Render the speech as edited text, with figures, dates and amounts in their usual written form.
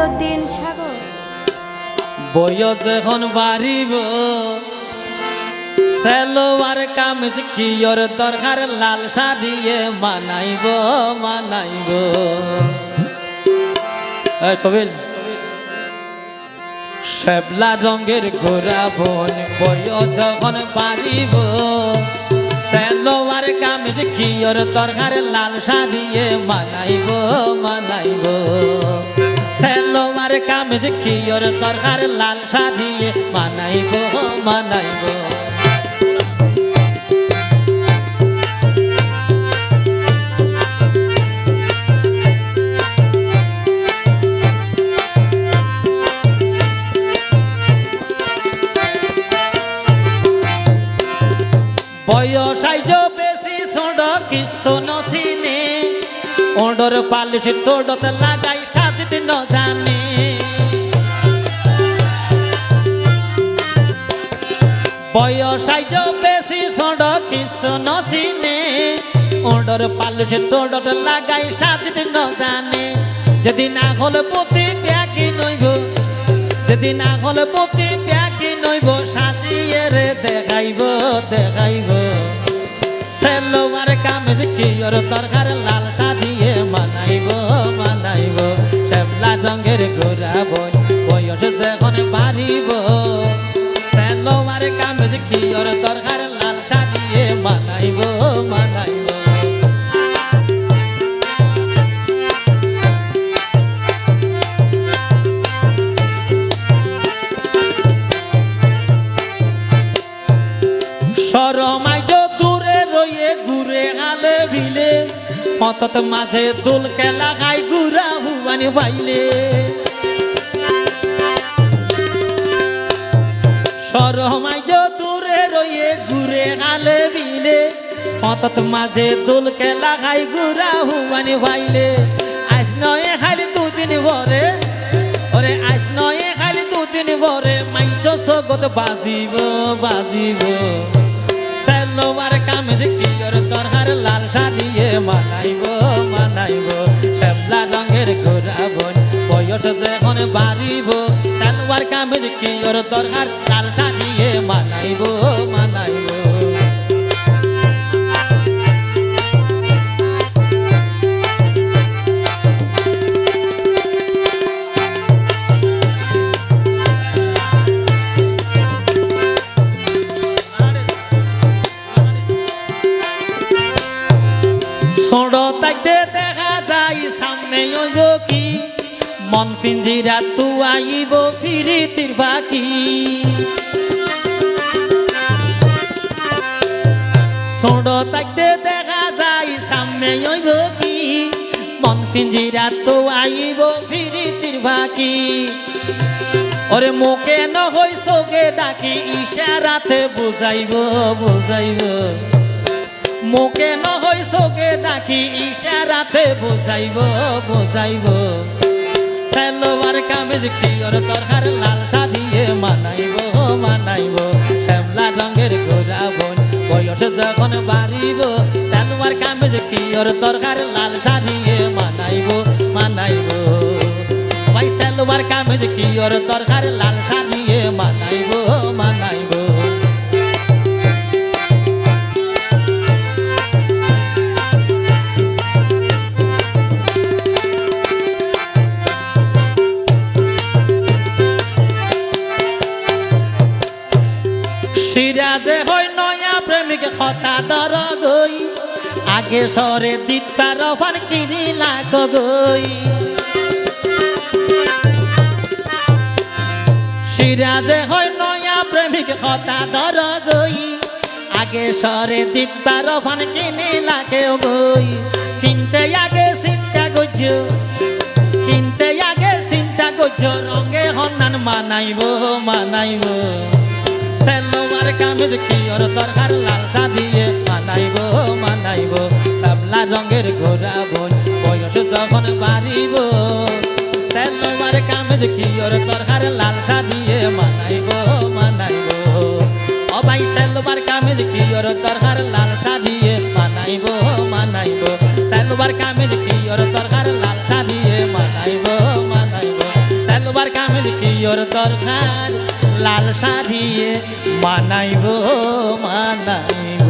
মঈনুদ্দিন সাগর। বয়স যখন বাড়িব সেলোয়ার কামিজ কিয়র দরকার লাল শাড়িয়ে মানাইব মানাইব। কবিল শ্যাবলা রঙের ঘোরা বোন বয়স যখন বাড়িব সেলোয়ার কামিজ কিয়র দরকার লাল শাড়িয়ে মানাইব মানাইব। সেলোয়ার কামিজ কিয়র দরকার লাল শাড়িয়ে মানাইব মানাইব। বয়স আইজ বেশি ছোট কিছু নসিনে ওডর পালিশ তোডত লাগাই সাজিতে ন জানে। বয়স আইজ বেশি ছোট কিছু নসিনে ওডর পালিশ তোডত লাগাই সাজিতে ন জানে। যেদিন হল পতি ব্যাগি নইব যেদিন হল পতি ব্যাগি নইব সাজিয়ে রে দেখাইব দেখাইব। সেলোয়ার কামিজ কিয়র দরকার লাল শাড়িয়ে মানাইব মানাইব। শ্যামলা রঙের গোরা বোন বয়স যখন বাড়িব সেলোয়ার কামিজ কিয়র দরকার লাল শাড়িয়ে মানাইব মানাইব। শরমাই দূরে রয়ে ঘুরে আলে ভিলে ফতত মাঝে দোল খেলা খাই গুড়া হুয়ানি পাইলে। শরমাই দূরে রয়ে ঘুরে আলে ভিলে ফতত মাঝে দোল খেলা খাই গুড়া হুয়ানি পাইলে। আজ নয় খালি দুদিন ভরে ওরে আজ নয় খালি দুদিন ভরে মাইস সগত বাজিব বাজিব। সেলোয়ার কামিজ কিয়র দরকার লাল শাড়িয়ে মানাইব মানাইব। শ্যামলা রঙের ঘোরা বোন বয়স যখন বাড়িব সেলোয়ার কামিজ কিয়র দরকার লাল শাড়িয়ে মানাইব মানাইব। ছোট তাইতে দেখা যায় সামনে হইব কি মন পিঞ্জিরা তু আইব ফিরিতির ফাঁকি। ছোট তাইতে দেখা যায় সামনে হইব কি মন পিঞ্জিরা তু আইব ফিরিতির ফাঁকি। ওরে মুখে নহই চোখে ডাকি ইশারাতে বুঝাইব বুঝাইব। মুখে নহই চোখে ডাকি ইশারাতে বুঝাইব বুঝাইব। সেলোয়ার কামিজ কিয়র দরকার লাল শাড়িয়ে মানাইব মানাইব। শ্যামলা রঙের গোরা বোন বয়স যখন বাড়িব সেলোয়ার কামিজ কিয়র দরকার লাল শাড়িয়ে মানাইব মানাইব। ভাই সেলোয়ার কামিজ কিয়র দরকার লাল শাড়িয়ে মানাইব মানাইব। সিরাজে হয় নয়া প্রেমিক হতা দর গই আগে সরে দিতার ফান কিনি লাগ গই। সিরাজে হয় নয়া প্রেমিক হতা দর গই আগে সরে দিতার ফান কিনি লাগে গই। কিনতে আগে চিন্তা গজ্জ কিনতে আগে চিন্তা গজ্জ রঙে হন্নান মানাইব মানাইব। সেলোয়ার কামিজ কিয়র দরকার লাল শাড়িয়ে মানাইব মানাইব। কাবলা রঙের ঘোরা বোন বয়স যখন বাড়িব সেলোয়ার কামিজ কিয়র দরকার লাল শাড়িয়ে মানাইব মানাইব। ও ভাই সেলোয়ার কামিজ কিয়র দরকার লাল শাড়িয়ে মানাইব মানাইব। সেলোয়ার কামিজ কিয়র দরকার লাল শাড়িয়ে মানাইব মানাইব। বিয়র দরকার লাল শাড়িয়ে মানাইব মানাইব